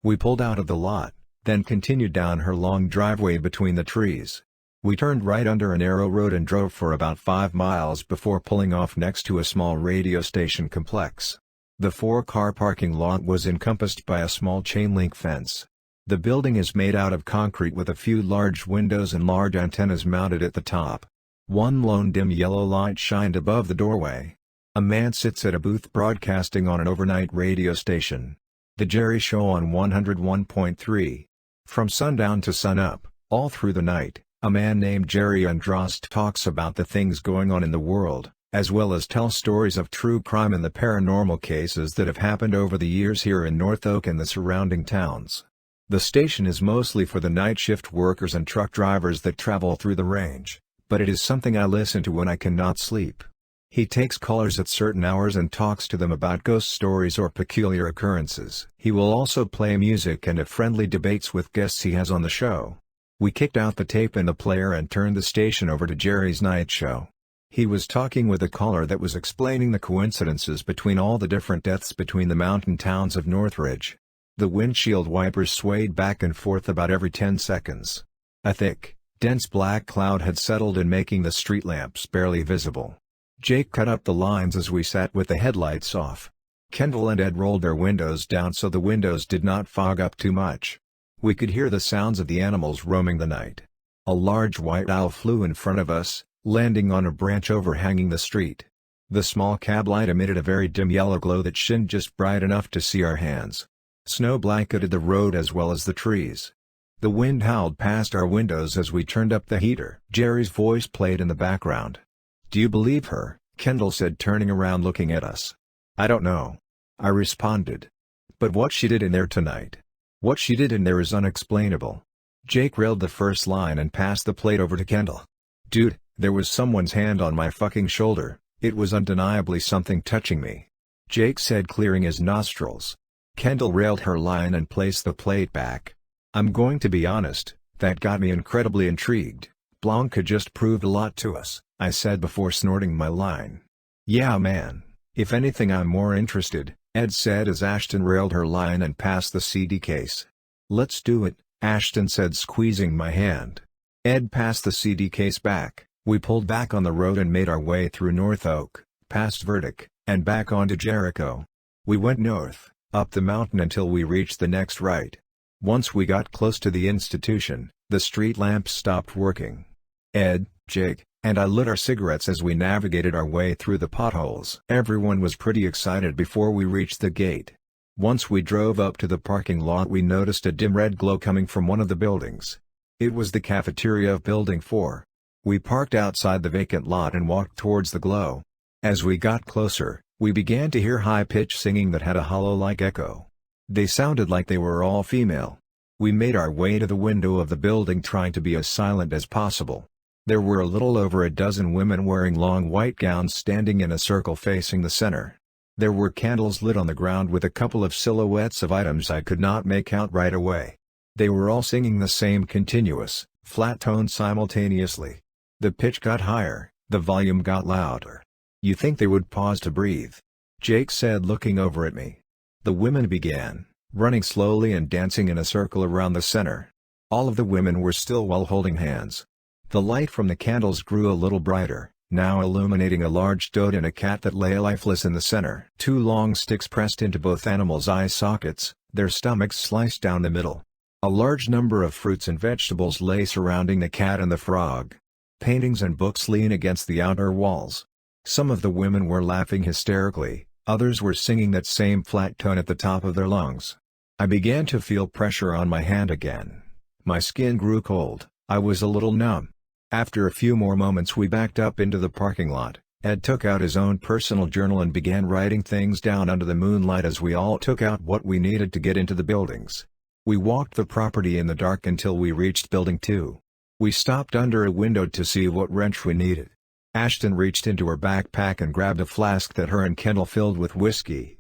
We pulled out of the lot, then continued down her long driveway between the trees. We turned right under a narrow road and drove for about 5 miles before pulling off next to a small radio station complex. The 4-car parking lot was encompassed by a small chain-link fence. The building is made out of concrete with a few large windows and large antennas mounted at the top. One lone dim yellow light shined above the doorway. A man sits at a booth broadcasting on an overnight radio station. The Jerry Show on 101.3. From sundown to sunup, all through the night, a man named Jerry Androst talks about the things going on in the world, as well as tells stories of true crime and the paranormal cases that have happened over the years here in North Oak and the surrounding towns. The station is mostly for the night shift workers and truck drivers that travel through the range, but it is something I listen to when I cannot sleep. He takes callers at certain hours and talks to them about ghost stories or peculiar occurrences. He will also play music and have friendly debates with guests he has on the show. We kicked out the tape and the player and turned the station over to Jerry's night show. He was talking with a caller that was explaining the coincidences between all the different deaths between the mountain towns of Northridge. The windshield wipers swayed back and forth about every 10 seconds. A thick, dense black cloud had settled in, making the street lamps barely visible. Jake cut up the lines as we sat with the headlights off. Kendall and Ed rolled their windows down so the windows did not fog up too much. We could hear the sounds of the animals roaming the night. A large white owl flew in front of us, landing on a branch overhanging the street. The small cab light emitted a very dim yellow glow that shone just bright enough to see our hands. Snow blanketed the road as well as the trees. The wind howled past our windows as we turned up the heater. Jerry's voice played in the background. "Do you believe her?" Kendall said, turning around looking at us. "I don't know," I responded. "But what she did in there tonight. What she did in there is unexplainable." Jake railed the first line and passed the plate over to Kendall. "Dude, there was someone's hand on my fucking shoulder. It was undeniably something touching me," Jake said, clearing his nostrils. Kendall railed her line and placed the plate back. "I'm going to be honest, that got me incredibly intrigued. Blanca just proved a lot to us," I said before snorting my line. "Yeah man, if anything I'm more interested," Ed said as Ashton railed her line and passed the CD case. "Let's do it," Ashton said, squeezing my hand. Ed passed the CD case back. We pulled back on the road and made our way through North Oak, past Verdict, and back onto Jericho. We went north, up the mountain until we reached the next right. Once we got close to the institution, the street lamps stopped working. Ed, Jake, and I lit our cigarettes as we navigated our way through the potholes. Everyone was pretty excited before we reached the gate. Once we drove up to the parking lot, we noticed a dim red glow coming from one of the buildings. It was the cafeteria of Building 4. We parked outside the vacant lot and walked towards the glow. As we got closer, we began to hear high-pitched singing that had a hollow-like echo. They sounded like they were all female. We made our way to the window of the building, trying to be as silent as possible. There were a little over a dozen women wearing long white gowns standing in a circle facing the center. There were candles lit on the ground with a couple of silhouettes of items I could not make out right away. They were all singing the same continuous, flat tone simultaneously. The pitch got higher, the volume got louder. "You think they would pause to breathe?" Jake said, looking over at me. The women began, running slowly and dancing in a circle around the center. All of the women were still while holding hands. The light from the candles grew a little brighter, now illuminating a large toad and a cat that lay lifeless in the center. Two long sticks pressed into both animals' eye sockets, their stomachs sliced down the middle. A large number of fruits and vegetables lay surrounding the cat and the frog. Paintings and books lean against the outer walls. Some of the women were laughing hysterically, others were singing that same flat tone at the top of their lungs. I began to feel pressure on my hand again. My skin grew cold, I was a little numb. After a few more moments we backed up into the parking lot. Ed took out his own personal journal and began writing things down under the moonlight as we all took out what we needed to get into the buildings. We walked the property in the dark until we reached Building 2. We stopped under a window to see what wrench we needed. Ashton reached into her backpack and grabbed a flask that her and Kendall filled with whiskey.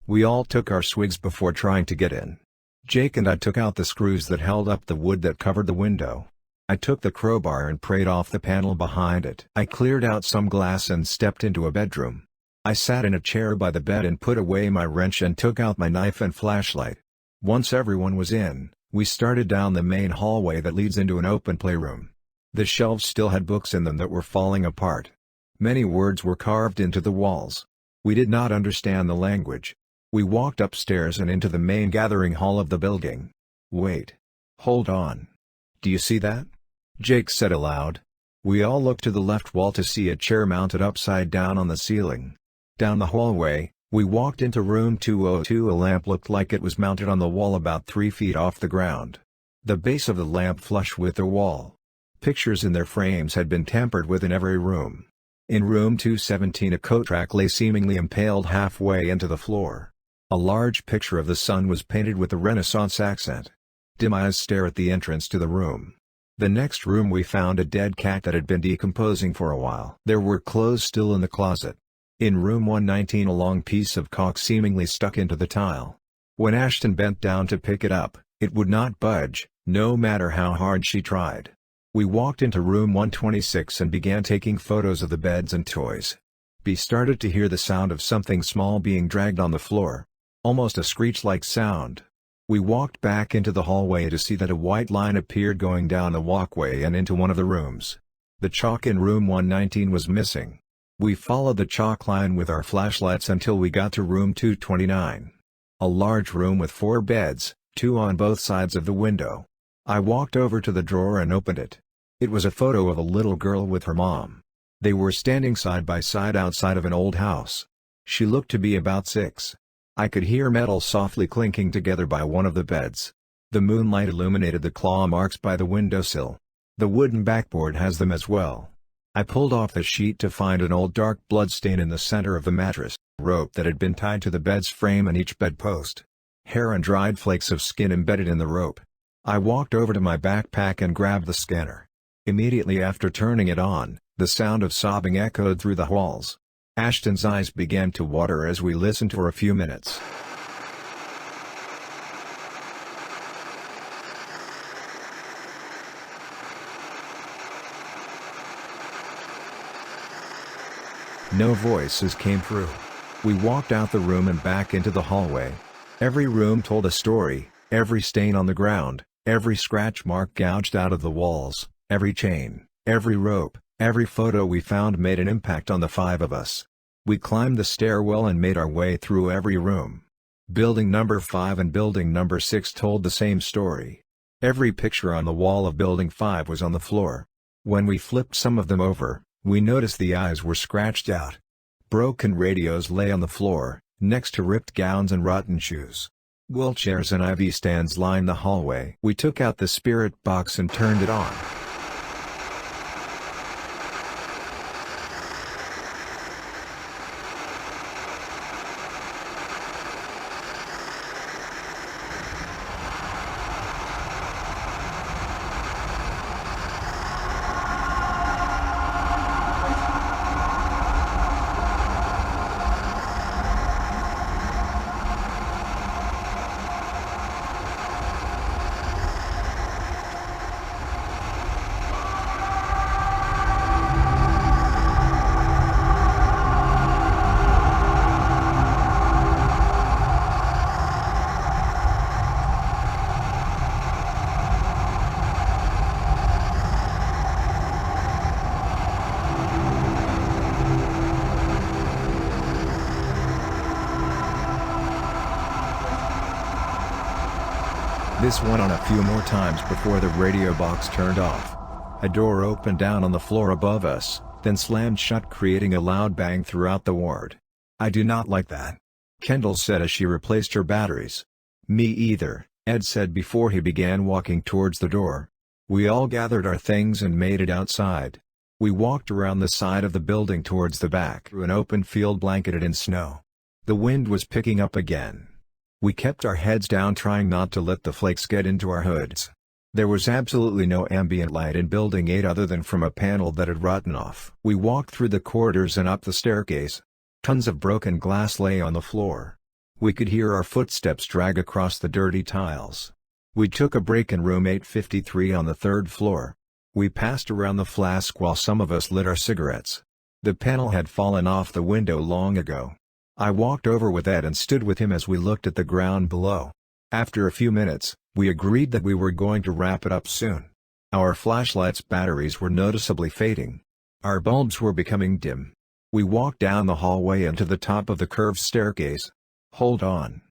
We all took our swigs before trying to get in. Jake and I took out the screws that held up the wood that covered the window. I took the crowbar and prayed off the panel behind it. I cleared out some glass and stepped into a bedroom. I sat in a chair by the bed and put away my wrench and took out my knife and flashlight. Once everyone was in, we started down the main hallway that leads into an open playroom. The shelves still had books in them that were falling apart. Many words were carved into the walls. We did not understand the language. We walked upstairs and into the main gathering hall of the building. "Wait. Hold on. Do you see that?" Jake said aloud. We all looked to the left wall to see a chair mounted upside down on the ceiling. Down the hallway, we walked into room 202. A lamp looked like it was mounted on the wall about 3 feet off the ground. The base of the lamp flush with the wall. Pictures in their frames had been tampered with in every room. In room 217 a coat rack lay seemingly impaled halfway into the floor. A large picture of the sun was painted with a Renaissance accent. Dim eyes stare at the entrance to the room. The next room we found a dead cat that had been decomposing for a while. There were clothes still in the closet. In room 119 a long piece of caulk seemingly stuck into the tile. When Ashton bent down to pick it up, it would not budge, no matter how hard she tried. We walked into room 126 and began taking photos of the beds and toys. We started to hear the sound of something small being dragged on the floor. Almost a screech-like sound. We walked back into the hallway to see that a white line appeared going down a walkway and into one of the rooms. The chalk in room 119 was missing. We followed the chalk line with our flashlights until we got to room 229. A large room with 4 beds, 2 on both sides of the window. I walked over to the drawer and opened it. It was a photo of a little girl with her mom. They were standing side by side outside of an old house. She looked to be about 6. I could hear metal softly clinking together by one of the beds. The moonlight illuminated the claw marks by the windowsill. The wooden backboard has them as well. I pulled off the sheet to find an old dark blood stain in the center of the mattress, rope that had been tied to the bed's frame and each bedpost. Hair and dried flakes of skin embedded in the rope. I walked over to my backpack and grabbed the scanner. Immediately after turning it on, the sound of sobbing echoed through the halls. Ashton's eyes began to water as we listened for a few minutes. No voices came through. We walked out the room and back into the hallway. Every room told a story, every stain on the ground, every scratch mark gouged out of the walls, every chain, every rope, every photo we found made an impact on the 5 of us. We climbed the stairwell and made our way through every room. Building number 5 and building number 6 told the same story. Every picture on the wall of building 5 was on the floor. When we flipped some of them over, we noticed the eyes were scratched out. Broken radios lay on the floor, next to ripped gowns and rotten shoes. Wheelchairs and IV stands lined the hallway. We took out the spirit box and turned it on. This went on a few more times before the radio box turned off. A door opened down on the floor above us, then slammed shut, creating a loud bang throughout the ward. "I do not like that," Kendall said as she replaced her batteries. "Me either," Ed said before he began walking towards the door. We all gathered our things and made it outside. We walked around the side of the building towards the back through an open field blanketed in snow. The wind was picking up again. We kept our heads down, trying not to let the flakes get into our hoods. There was absolutely no ambient light in Building 8 other than from a panel that had rotten off. We walked through the corridors and up the staircase. Tons of broken glass lay on the floor. We could hear our footsteps drag across the dirty tiles. We took a break in room 853 on the 3rd floor. We passed around the flask while some of us lit our cigarettes. The panel had fallen off the window long ago. I walked over with Ed and stood with him as we looked at the ground below. After a few minutes, we agreed that we were going to wrap it up soon. Our flashlights' batteries were noticeably fading. Our bulbs were becoming dim. We walked down the hallway and to the top of the curved staircase. "Hold on.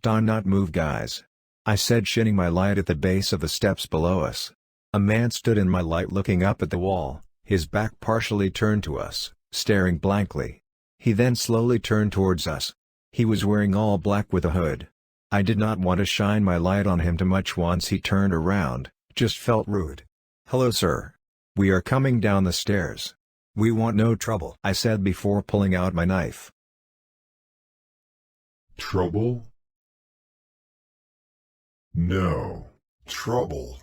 Do not move, guys," I said, shining my light at the base of the steps below us. A man stood in my light looking up at the wall, his back partially turned to us, staring blankly. He then slowly turned towards us. He was wearing all black with a hood. I did not want to shine my light on him too much once he turned around, just felt rude. "Hello, sir. We are coming down the stairs. We want no trouble," I said before pulling out my knife. "Trouble? No trouble,"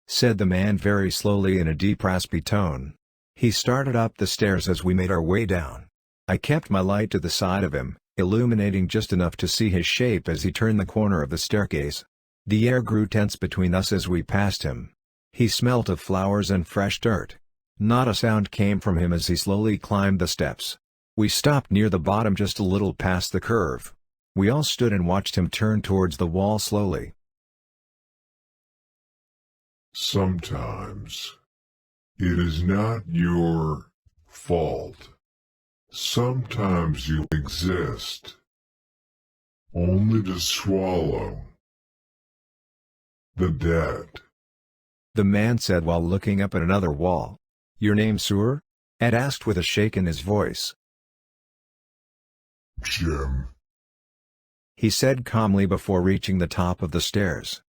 said the man very slowly in a deep raspy tone. He started up the stairs as we made our way down. I kept my light to the side of him, illuminating just enough to see his shape as he turned the corner of the staircase. The air grew tense between us as we passed him. He smelt of flowers and fresh dirt. Not a sound came from him as he slowly climbed the steps. We stopped near the bottom just a little past the curve. We all stood and watched him turn towards the wall slowly. "Sometimes it is not your fault. Sometimes you exist only to swallow the dead," the man said while looking up at another wall. "Your name, sir?" Ed asked with a shake in his voice. "Jim," he said calmly before reaching the top of the stairs.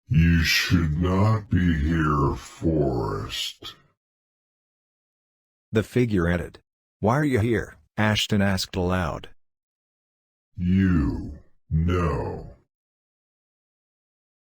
"You should not be here, Forrest," the figure added. "Why are you here?" Ashton asked aloud. "You know,"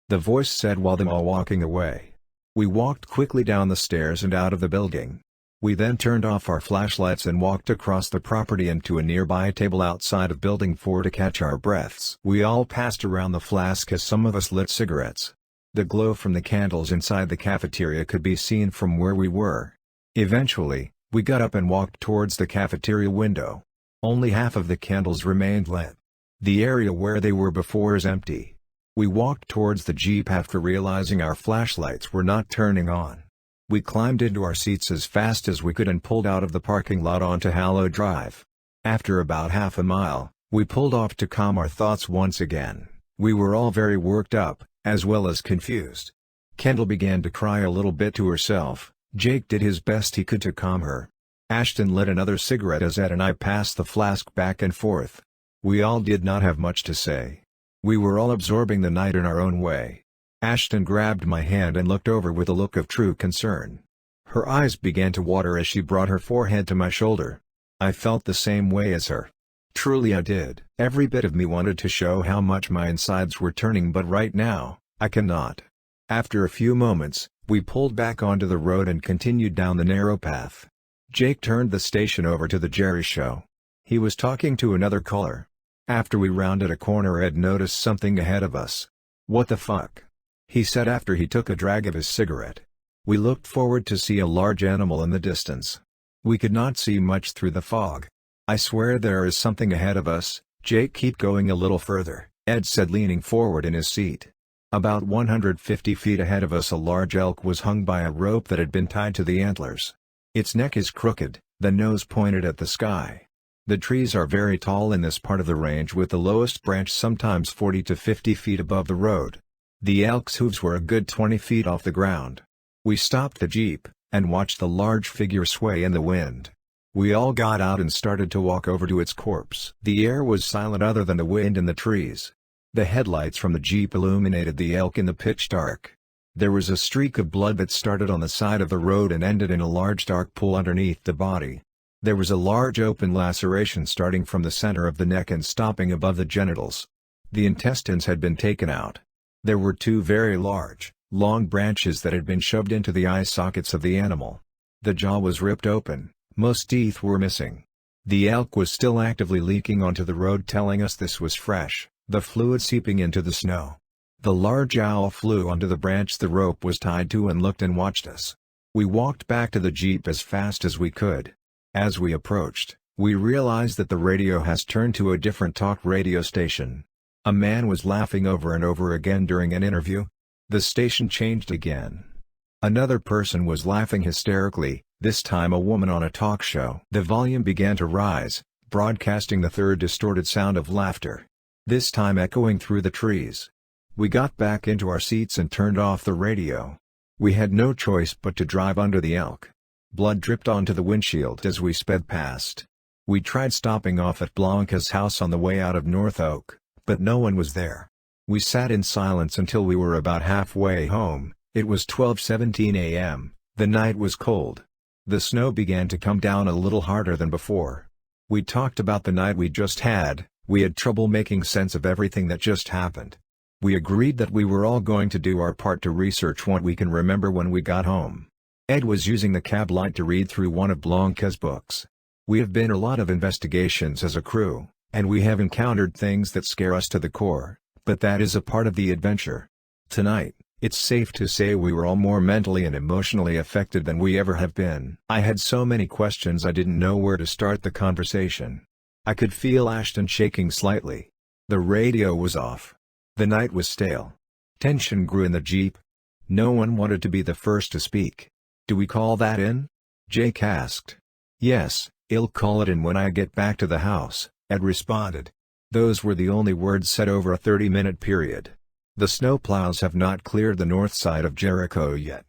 the voice said while them all walking away. We walked quickly down the stairs and out of the building. We then turned off our flashlights and walked across the property and to a nearby table outside of Building 4 to catch our breaths. We all passed around the flask as some of us lit cigarettes. The glow from the candles inside the cafeteria could be seen from where we were. Eventually, we got up and walked towards the cafeteria window. Only half of the candles remained lit. The area where they were before is empty. We walked towards the Jeep after realizing our flashlights were not turning on. We climbed into our seats as fast as we could and pulled out of the parking lot onto Hallow Drive. After about half a mile, we pulled off to calm our thoughts once again. We were all very worked up, as well as confused. Kendall began to cry a little bit to herself. Jake did his best he could to calm her. Ashton lit another cigarette as Ed and I passed the flask back and forth. We all did not have much to say. We were all absorbing the night in our own way. Ashton grabbed my hand and looked over with a look of true concern. Her eyes began to water as she brought her forehead to my shoulder. I felt the same way as her. Truly I did. Every bit of me wanted to show how much my insides were turning, but right now, I cannot. After a few moments, we pulled back onto the road and continued down the narrow path. Jake turned the station over to the Jerry Show. He was talking to another caller. After we rounded a corner, Ed noticed something ahead of us. "What the fuck?" he said after he took a drag of his cigarette. We looked forward to see a large animal in the distance. We could not see much through the fog. "I swear there is something ahead of us, Jake, keep going a little further," Ed said, leaning forward in his seat. About 150 feet ahead of us a large elk was hung by a rope that had been tied to the antlers. Its neck is crooked, the nose pointed at the sky. The trees are very tall in this part of the range, with the lowest branch sometimes 40 to 50 feet above the road. The elk's hooves were a good 20 feet off the ground. We stopped the Jeep, and watched the large figure sway in the wind. We all got out and started to walk over to its corpse. The air was silent other than the wind in the trees. The headlights from the Jeep illuminated the elk in the pitch dark. There was a streak of blood that started on the side of the road and ended in a large dark pool underneath the body. There was a large open laceration starting from the center of the neck and stopping above the genitals. The intestines had been taken out. There were two very large, long branches that had been shoved into the eye sockets of the animal. The jaw was ripped open, most teeth were missing. The elk was still actively leaking onto the road, telling us this was fresh, the fluid seeping into the snow. The large owl flew onto the branch the rope was tied to and looked and watched us. We walked back to the Jeep as fast as we could. As we approached, We realized that the radio has turned to a different talk radio station. A man was laughing over and over again during an interview. The station changed again. Another person was laughing hysterically, this time a woman on a talk show. The volume began to rise, broadcasting the third distorted sound of laughter. This time echoing through the trees. We got back into our seats and turned off the radio. We had no choice but to drive under the elk. Blood dripped onto the windshield as we sped past. We tried stopping off at Blanca's house on the way out of North Oak, but no one was there. We sat in silence until we were about halfway home. It was 12:17 a.m., the night was cold. The snow began to come down a little harder than before. We talked about the night we just had. We had trouble making sense of everything that just happened. We agreed that we were all going to do our part to research what we can remember when we got home. Ed was using the cab light to read through one of Blanca's books. We have been a lot of investigations as a crew, and we have encountered things that scare us to the core, but that is a part of the adventure. Tonight, it's safe to say we were all more mentally and emotionally affected than we ever have been. I had so many questions I didn't know where to start the conversation. I could feel Ashton shaking slightly. The radio was off. The night was stale. Tension grew in the Jeep. No one wanted to be the first to speak. "Do we call that in?" Jake asked. "Yes, I'll call it in when I get back to the house," Ed responded. Those were the only words said over a 30-minute period. The snowplows have not cleared the north side of Jericho yet.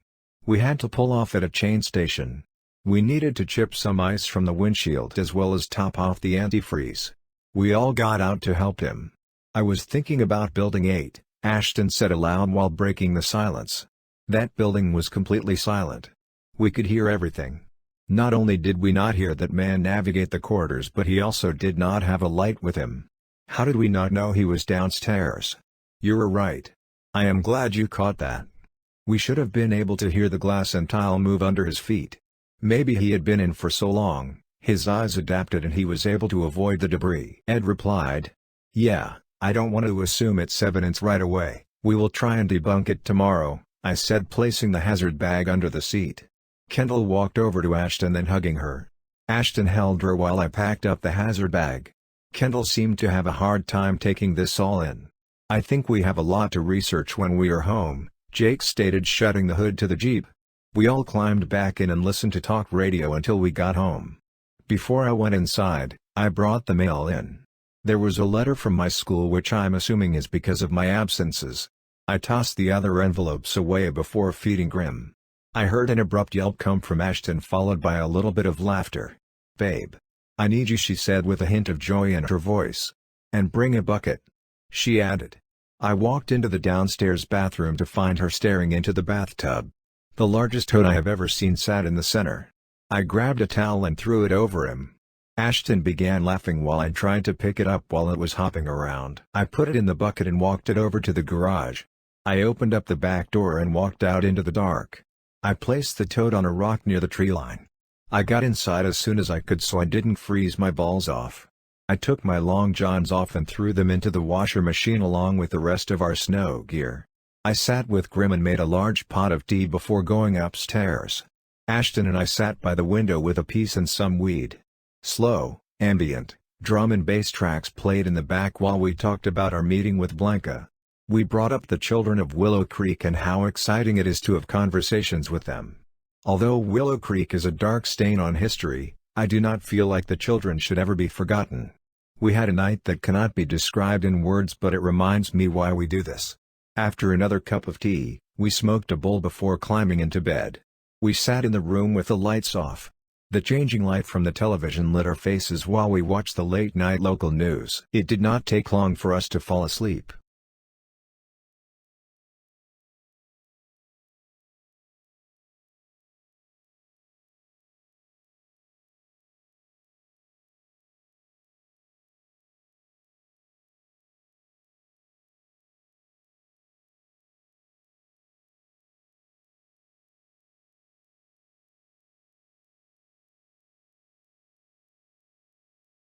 We had to pull off at a chain station. We needed to chip some ice from the windshield as well as top off the antifreeze. We all got out to help him. "I was thinking about Building 8, Ashton said aloud while breaking the silence. That building was completely silent. We could hear everything. Not only did we not hear that man navigate the corridors, but he also did not have a light with him. How did we not know he was downstairs?" "You're right. I am glad you caught that. We should have been able to hear the glass and tile move under his feet. Maybe he had been in for so long, his eyes adapted and he was able to avoid the debris." Ed replied. "Yeah, I don't want to assume it's evidence right away. We will try and debunk it tomorrow," I said, placing the hazard bag under the seat. Kendall walked over to Ashton, then hugging her. Ashton held her while I packed up the hazard bag. Kendall seemed to have a hard time taking this all in. "I think we have a lot to research when we are home," Jake stated, shutting the hood to the Jeep. We all climbed back in and listened to talk radio until we got home. Before I went inside, I brought the mail in. There was a letter from my school, which I'm assuming is because of my absences. I tossed the other envelopes away before feeding Grim. I heard an abrupt yelp come from Ashton, followed by a little bit of laughter. "Babe. I need you," she said with a hint of joy in her voice. "And bring a bucket," she added. I walked into the downstairs bathroom to find her staring into the bathtub. The largest toad I have ever seen sat in the center. I grabbed a towel and threw it over him. Ashton began laughing while I tried to pick it up while it was hopping around. I put it in the bucket and walked it over to the garage. I opened up the back door and walked out into the dark. I placed the toad on a rock near the tree line. I got inside as soon as I could so I didn't freeze my balls off. I took my long johns off and threw them into the washer machine along with the rest of our snow gear. I sat with Grim and made a large pot of tea before going upstairs. Ashton and I sat by the window with a piece and some weed. Slow, ambient, drum and bass tracks played in the back while we talked about our meeting with Blanca. We brought up the children of Willow Creek and how exciting it is to have conversations with them. Although Willow Creek is a dark stain on history, I do not feel like the children should ever be forgotten. We had a night that cannot be described in words, but it reminds me why we do this. After another cup of tea, we smoked a bowl before climbing into bed. We sat in the room with the lights off. The changing light from the television lit our faces while we watched the late-night local news. It did not take long for us to fall asleep.